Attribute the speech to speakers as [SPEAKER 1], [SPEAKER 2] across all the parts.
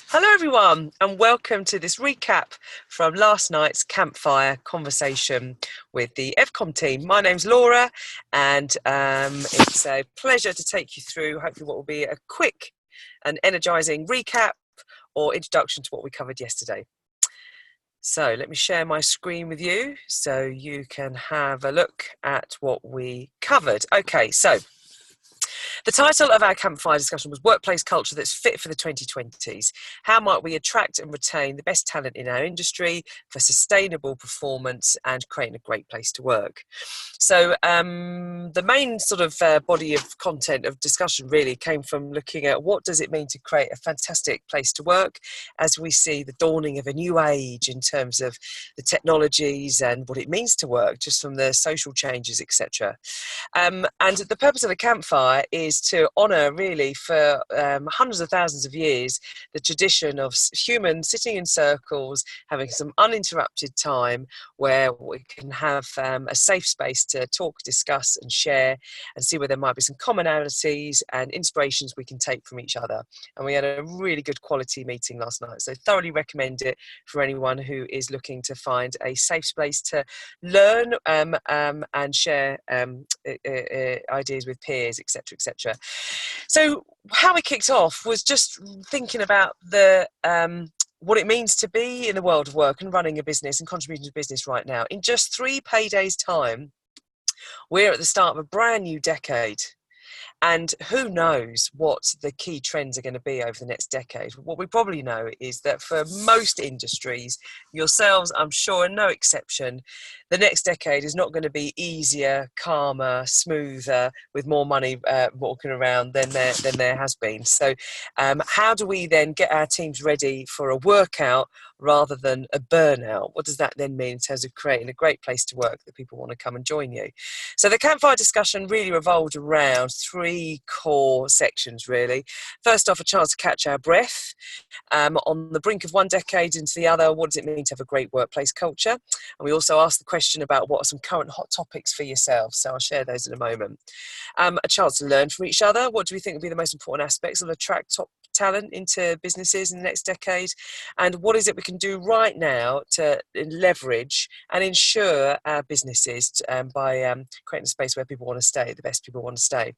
[SPEAKER 1] Hello everyone and welcome to this recap from last night's Campfire conversation with the EVCOM team. My name's Laura and it's a pleasure to take you through hopefully what will be a quick and energising recap or introduction to what we covered yesterday. So let me share my screen with you so you can have a look at what we covered. Okay, so the title of our Campfire discussion was Workplace Culture That's Fit for the 2020s. How might we attract and retain the best talent in our industry for sustainable performance and creating a great place to work? So the main sort of body of content of discussion really came from looking at what does it mean to create a fantastic place to work as we see the dawning of a new age in terms of the technologies and what it means to work, just from the social changes, etc. And the purpose of the Campfire is to honour, really, for hundreds of thousands of years, the tradition of humans sitting in circles, having some uninterrupted time where we can have a safe space to talk, discuss and share and see where there might be some commonalities and inspirations we can take from each other. And we had a really good quality meeting last night, so thoroughly recommend it for anyone who is looking to find a safe space to learn and share ideas with peers, etc., etc. So how we kicked off was just thinking about the what it means to be in the world of work and running a business and contributing to business right now. In just 3 paydays' time, we're at the start of a brand new decade. And who knows what the key trends are going to be over the next decade. What we probably know is that for most industries, yourselves, I'm sure, are no exception, the next decade is not going to be easier, calmer, smoother, with more money walking around than there has been. So how do we then get our teams ready for a workout rather than a burnout? What does that then mean in terms of creating a great place to work that people want to come and join you? So the Campfire discussion really revolved around 3 core sections, really. First off, a chance to catch our breath. On the brink of one decade into the other, what does it mean to have a great workplace culture? And we also asked the question about what are some current hot topics for yourselves. So I'll share those in a moment. A chance to learn from each other. What do we think will be the most important aspects of attract top talent into businesses in the next decade, and what is it we can do right now to leverage and ensure our businesses by creating a space where people want to stay, the best people want to stay.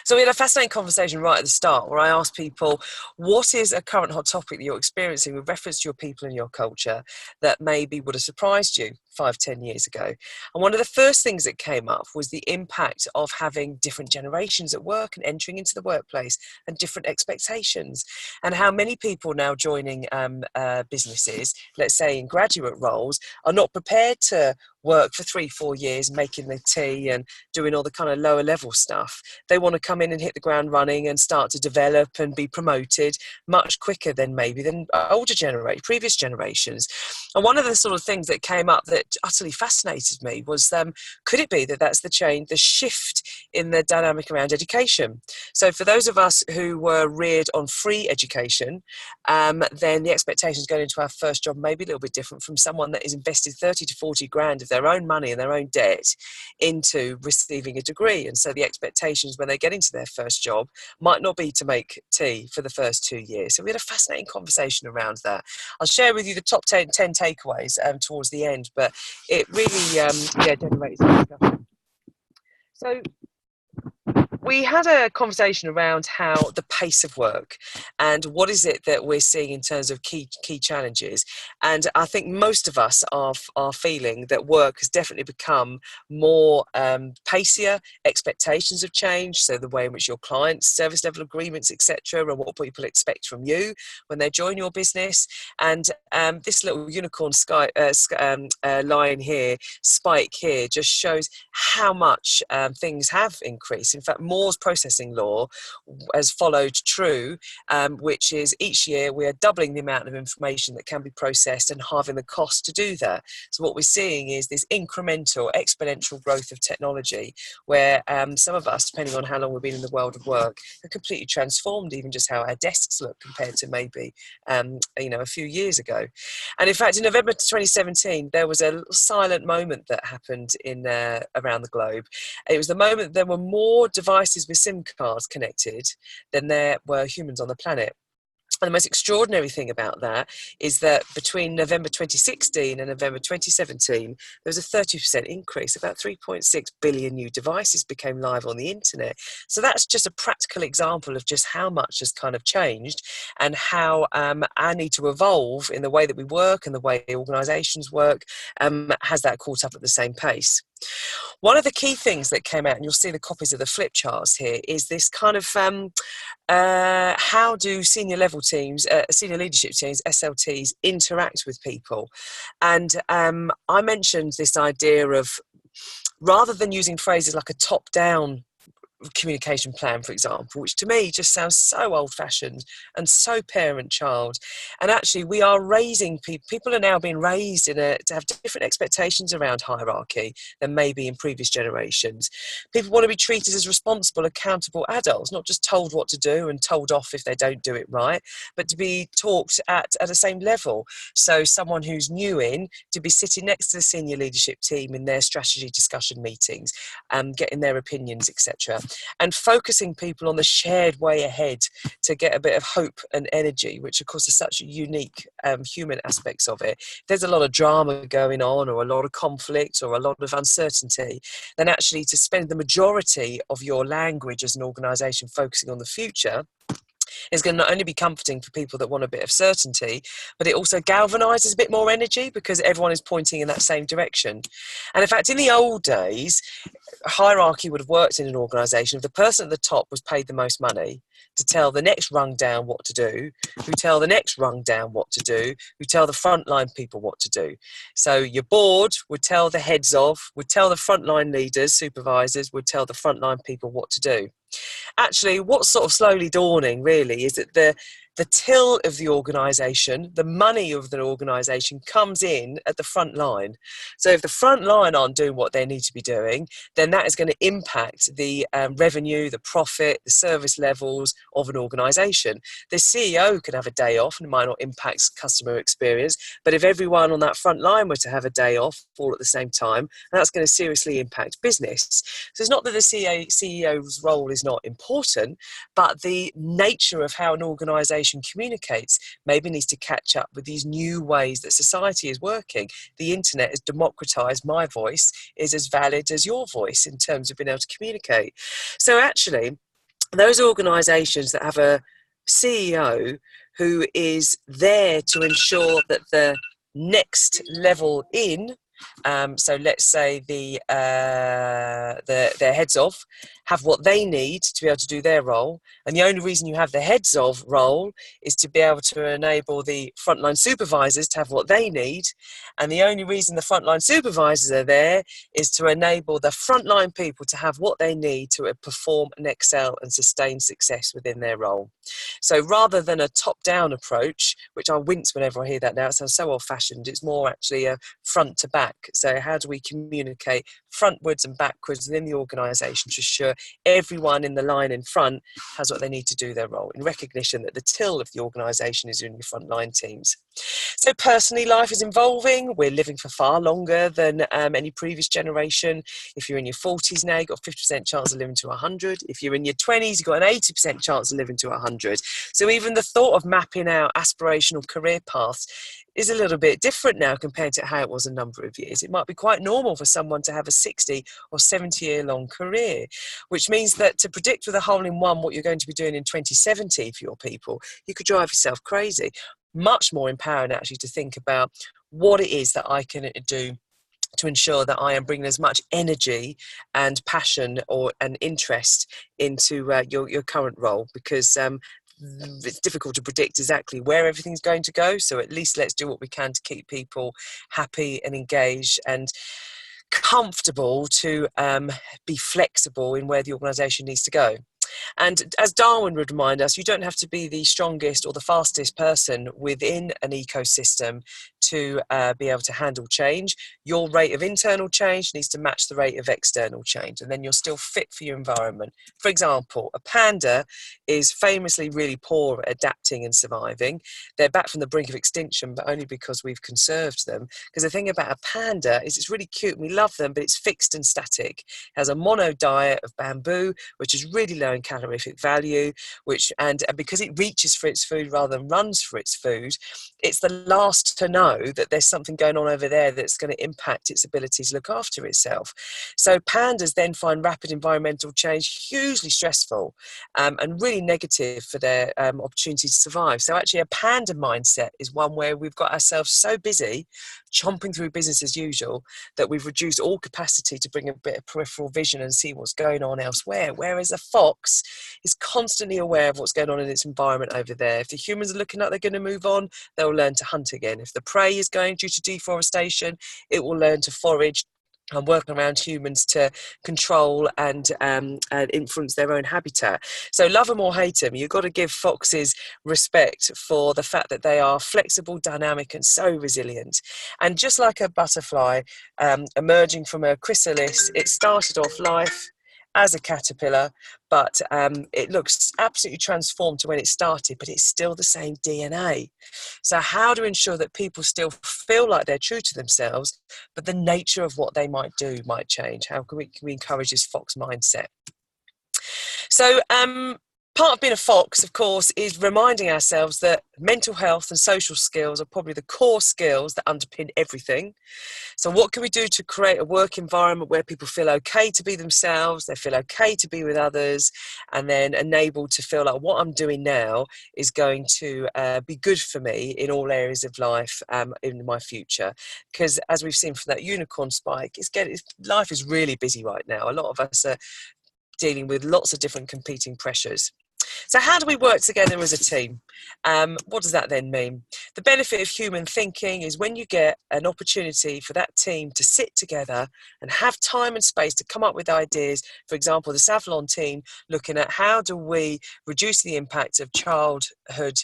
[SPEAKER 1] So we had a fascinating conversation right at the start where I asked people, what is a current hot topic that you're experiencing with reference to your people and your culture that maybe would have surprised you 5-10 years ago? And one of the first things that came up was the impact of having different generations at work and entering into the workplace and different expectations, and how many people now joining businesses, let's say in graduate roles, are not prepared to work for 3-4 years making the tea and doing all the kind of lower level stuff. They want to come in and hit the ground running and start to develop and be promoted much quicker than older previous generations. And one of the sort of things that came up that utterly fascinated me was could it be that that's the shift in the dynamic around education? So for those of us who were reared on free education, then the expectations going into our first job may be a little bit different from someone that is invested 30 to 40 grand of their own money and their own debt into receiving a degree. And so the expectations when they get into their first job might not be to make tea for the first 2 years. So we had a fascinating conversation around that. I'll share with you the top 10 takeaways towards the end, but it really generates a discussion. So we had a conversation around how the pace of work and what is it that we're seeing in terms of key challenges. And I think most of us are feeling that work has definitely become more pacier. Expectations have changed, so the way in which your clients, service level agreements, etc., and what people expect from you when they join your business. And this little unicorn line here, spike here, just shows how much things have increased. In fact, Moore's processing law has followed true, which is each year we are doubling the amount of information that can be processed and halving the cost to do that. So what we're seeing is this incremental, exponential growth of technology where some of us, depending on how long we've been in the world of work, have completely transformed even just how our desks look compared to maybe a few years ago. And in fact, in November 2017, there was a silent moment that happened around the globe. It was the moment there were more devices with SIM cards connected than there were humans on the planet. And the most extraordinary thing about that is that between November 2016 and November 2017, there was a 30% increase. About 3.6 billion new devices became live on the internet. So that's just a practical example of just how much has kind of changed, and how our need to evolve in the way that we work and the way organisations work has that caught up at the same pace. One of the key things that came out, and you'll see the copies of the flip charts here, is this kind of how do senior level teams, senior leadership teams, SLTs, interact with people? And I mentioned this idea of, rather than using phrases like a top-down communication plan, for example, which to me just sounds so old-fashioned and so parent-child. And actually, we are raising people. People are now being raised to have different expectations around hierarchy than maybe in previous generations. People want to be treated as responsible, accountable adults, not just told what to do and told off if they don't do it right, but to be talked at the same level. So someone who's new in, to be sitting next to the senior leadership team in their strategy discussion meetings, getting their opinions, etc. And focusing people on the shared way ahead to get a bit of hope and energy, which of course is such unique human aspects of it. If there's a lot of drama going on, or a lot of conflict, or a lot of uncertainty, then actually to spend the majority of your language as an organisation focusing on the future is going to not only be comforting for people that want a bit of certainty, but it also galvanises a bit more energy because everyone is pointing in that same direction. And in fact, in the old days, hierarchy would have worked in an organisation if the person at the top was paid the most money to tell the next rung down what to do, who tell the next rung down what to do, who tell the frontline people what to do. So your board would tell the heads of, would tell the frontline leaders, supervisors, would tell the frontline people what to do. Actually, what's sort of slowly dawning really is that the till of the organisation, the money of the organisation comes in at the front line. So if the front line aren't doing what they need to be doing, then that is going to impact the revenue, the profit, the service levels of an organisation. The CEO can have a day off and it might not impact customer experience, but if everyone on that front line were to have a day off all at the same time, that's going to seriously impact business. So it's not that the CEO's role is not important, but the nature of how an organisation communicates maybe needs to catch up with these new ways that society is working. The internet has democratized my voice is as valid as your voice in terms of being able to communicate. So actually, those organisations that have a CEO who is there to ensure that the next level in, so let's say their heads of have what they need to be able to do their role, and the only reason you have the heads of role is to be able to enable the frontline supervisors to have what they need, and the only reason the frontline supervisors are there is to enable the frontline people to have what they need to perform and excel and sustain success within their role. So rather than a top-down approach, which I wince whenever I hear that now, it sounds so old-fashioned, it's more actually a front to back. So how do we communicate frontwards and backwards within the organisation to ensure everyone in the line in front has what they need to do their role, in recognition that the till of the organisation is in your frontline teams. So personally, life is evolving. We're living for far longer than any previous generation. If you're in your 40s now, you've got a 50% chance of living to 100. If you're in your 20s, you've got an 80% chance of living to 100. So even the thought of mapping out aspirational career paths is a little bit different now compared to how it was a number of years. It might be quite normal for someone to have a 60 or 70 year long career, which means that to predict with a hole in one what you're going to be doing in 2070 for your people, you could drive yourself crazy. Much more empowering actually to think about what it is that I can do to ensure that I am bringing as much energy and passion and interest into your current role, because it's difficult to predict exactly where everything's going to go. So at least let's do what we can to keep people happy and engaged and comfortable to be flexible in where the organisation needs to go. And as Darwin would remind us, you don't have to be the strongest or the fastest person within an ecosystem to be able to handle change. Your rate of internal change needs to match the rate of external change, and then you're still fit for your environment. For example, a panda is famously really poor at adapting and surviving. They're back from the brink of extinction, but only because we've conserved them. Because the thing about a panda is it's really cute and we love them, but it's fixed and static. It has a mono diet of bamboo, which is really low in calorific value, and because it reaches for its food rather than runs for its food, it's the last to know that there's something going on over there that's going to impact its ability to look after itself. So pandas then find rapid environmental change hugely stressful and really negative for their opportunity to survive. So actually a panda mindset is one where we've got ourselves so busy chomping through business as usual that we've reduced all capacity to bring a bit of peripheral vision and see what's going on elsewhere. Whereas a fox is constantly aware of what's going on in its environment over there. If the humans are looking like they're going to move on, they'll learn to hunt again. If the prey is going due to deforestation, it will learn to forage and work around humans to control and influence their own habitat. So love them or hate them, you've got to give foxes respect for the fact that they are flexible, dynamic and so resilient. And just like a butterfly emerging from a chrysalis, it started off life as a caterpillar, but it looks absolutely transformed to when it started, but it's still the same DNA. So how to ensure that people still feel like they're true to themselves, but the nature of what they might do might change? How can we encourage this fox mindset? So part of being a fox, of course, is reminding ourselves that mental health and social skills are probably the core skills that underpin everything. So what can we do to create a work environment where people feel okay to be themselves, they feel okay to be with others, and then enabled to feel like what I'm doing now is going to be good for me in all areas of life in my future? Because as we've seen from that unicorn spike, life is really busy right now. A lot of us are dealing with lots of different competing pressures. So how do we work together as a team? What does that then mean? The benefit of human thinking is when you get an opportunity for that team to sit together and have time and space to come up with ideas. For example, the Savlon team looking at how do we reduce the impact of childhood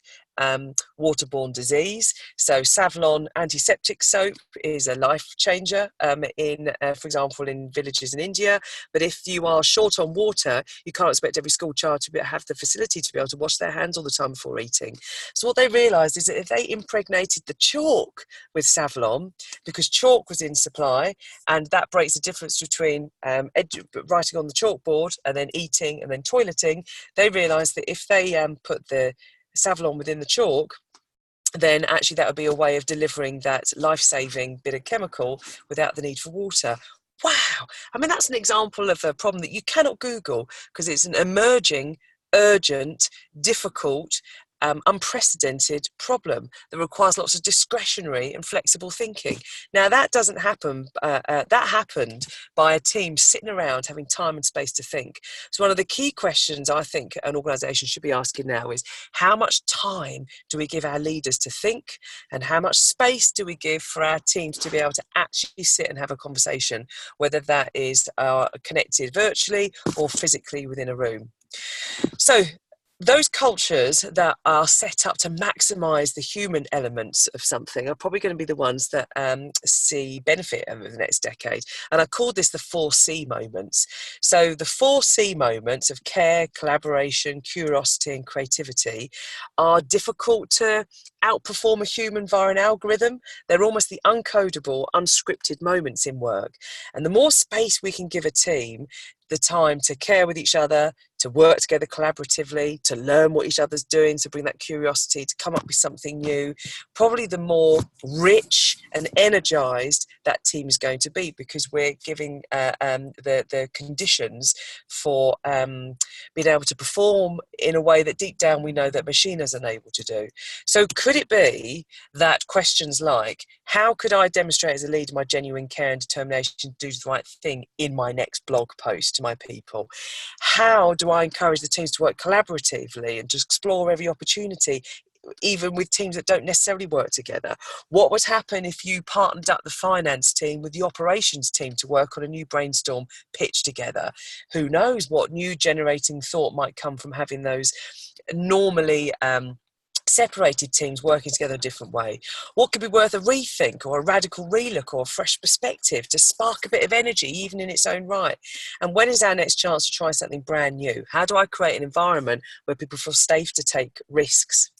[SPEAKER 1] waterborne disease. So Savlon antiseptic soap is a life changer for example, in villages in India. But if you are short on water, you can't expect every school child to have the facility to be able to wash their hands all the time before eating. So what they realised is that if they impregnated the chalk with Savlon, because chalk was in supply, and that breaks the difference between writing on the chalkboard and then eating and then toileting, they realised that if they put the Savlon within the chalk, then actually that would be a way of delivering that life-saving bit of chemical without the need for water. Wow! I mean, that's an example of a problem that you cannot Google because it's an emerging, urgent, difficult, unprecedented problem that requires lots of discretionary and flexible thinking. Now that doesn't happen, that happened by a team sitting around having time and space to think. So one of the key questions I think an organisation should be asking now is how much time do we give our leaders to think, and how much space do we give for our teams to be able to actually sit and have a conversation, whether that is connected virtually or physically within a room. So those cultures that are set up to maximise the human elements of something are probably going to be the ones that see benefit over the next decade. And I called this the 4C moments. So the 4C moments of care, collaboration, curiosity and creativity are difficult to outperform a human via an algorithm. They're almost the uncodable, unscripted moments in work. And the more space we can give a team, the time to care with each other, to work together collaboratively, to learn what each other's doing, to bring that curiosity, to come up with something new, probably the more rich and energized that team is going to be, because we're giving the conditions for being able to perform in a way that deep down we know that machine is unable to do. So could it be that questions like, how could I demonstrate as a leader my genuine care and determination to do the right thing in my next blog post to my people? How do I encourage the teams to work collaboratively and just explore every opportunity, even with teams that don't necessarily work together? What would happen if you partnered up the finance team with the operations team to work on a new brainstorm pitch together? Who knows what new generating thought might come from having those normally separated teams working together a different way? What could be worth a rethink or a radical relook or a fresh perspective to spark a bit of energy, even in its own right? And when is our next chance to try something brand new? How do I create an environment where people feel safe to take risks?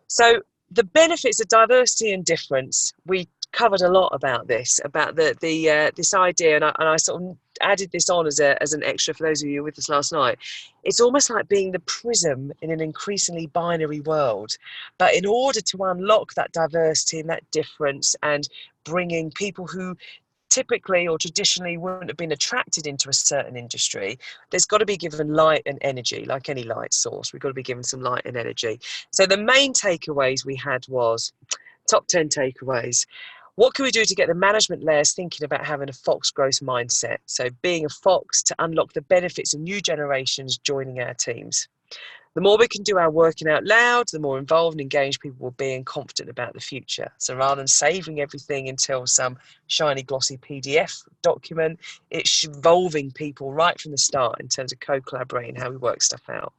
[SPEAKER 1] So the benefits of diversity and difference, we covered a lot about this, about this idea, and I sort of added this on as an extra for those of you who were with us last night. It's almost like being the prism in an increasingly binary world. But in order to unlock that diversity and that difference, and bringing people who typically or traditionally wouldn't have been attracted into a certain industry, there's got to be given light and energy. Like any light source, we've got to be given some light and energy. So the main takeaways we had was top 10 takeaways. What can we do to get the management layers thinking about having a Fox growth mindset? So being a Fox to unlock the benefits of new generations joining our teams. The more we can do our working out loud, the more involved and engaged people will be and confident about the future. So rather than saving everything until some shiny glossy PDF document, it's involving people right from the start in terms of co-collaborating how we work stuff out.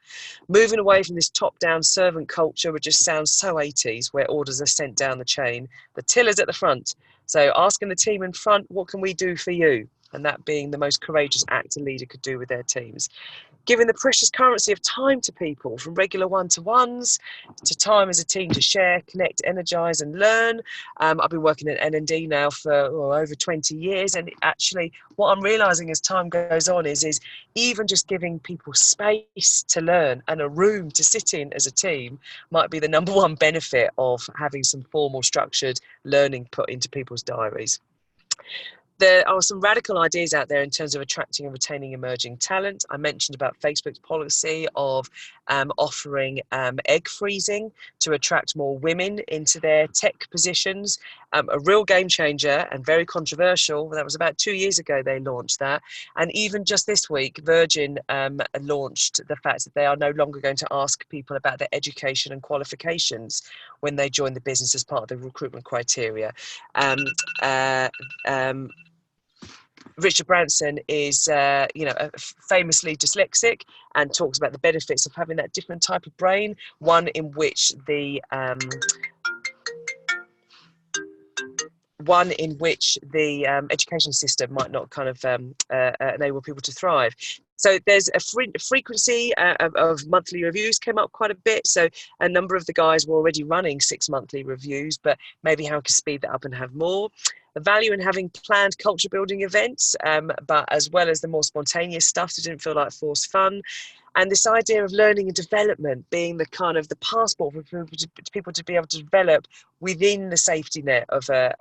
[SPEAKER 1] Moving away from this top-down servant culture, which just sounds so 80s, where orders are sent down the chain. The tiller's at the front. So asking the team in front, what can we do for you? And that being the most courageous act a leader could do with their teams. Giving the precious currency of time to people, from regular one-to-ones to time as a team to share, connect, energize and learn. I've been working at N&D now for over 20 years, and actually what I'm realizing as time goes on is even just giving people space to learn and a room to sit in as a team might be the number one benefit of having some formal structured learning put into people's diaries. There are some radical ideas out there in terms of attracting and retaining emerging talent. I mentioned about Facebook's policy of offering egg freezing to attract more women into their tech positions. A real game changer and very controversial. That was about 2 years ago they launched that. And even just this week, Virgin launched the fact that they are no longer going to ask people about their education and qualifications when they join the business as part of the recruitment criteria. Richard Branson is, famously dyslexic and talks about the benefits of having that different type of brain, one in which the education system might not kind of enable people to thrive. So there's a frequency of monthly reviews came up quite a bit. So a number of the guys were already running 6 monthly reviews, but maybe how we can speed that up and have more. The value in having planned culture building events, but as well as the more spontaneous stuff that didn't feel like forced fun. And this idea of learning and development being the kind of the passport for people to be able to develop within the safety net of a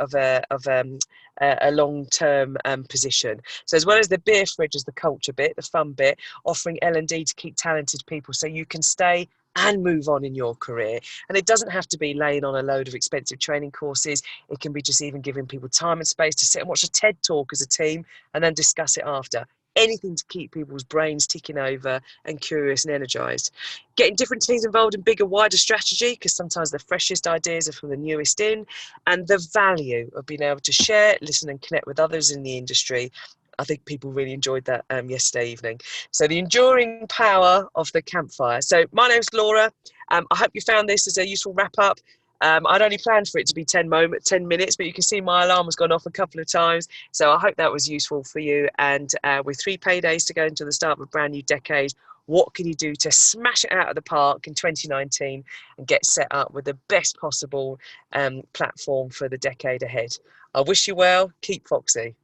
[SPEAKER 1] long-term position. So as well as the beer fridge as the culture bit, the fun bit, offering L&D to keep talented people so you can stay and move on in your career. And it doesn't have to be laying on a load of expensive training courses. It can be just even giving people time and space to sit and watch a TED talk as a team and then discuss it after. Anything to keep people's brains ticking over and curious and energized. Getting different teams involved in bigger, wider strategy, because sometimes the freshest ideas are from the newest in, and the value of being able to share, listen and connect with others in the industry. I think people really enjoyed that yesterday evening. So the enduring power of the campfire. So my name's Laura. I hope you found this as a useful wrap up. I'd only planned for it to be 10 minutes, but you can see my alarm has gone off a couple of times. So I hope that was useful for you. And with 3 paydays to go into the start of a brand new decade, what can you do to smash it out of the park in 2019 and get set up with the best possible platform for the decade ahead? I wish you well. Keep foxy.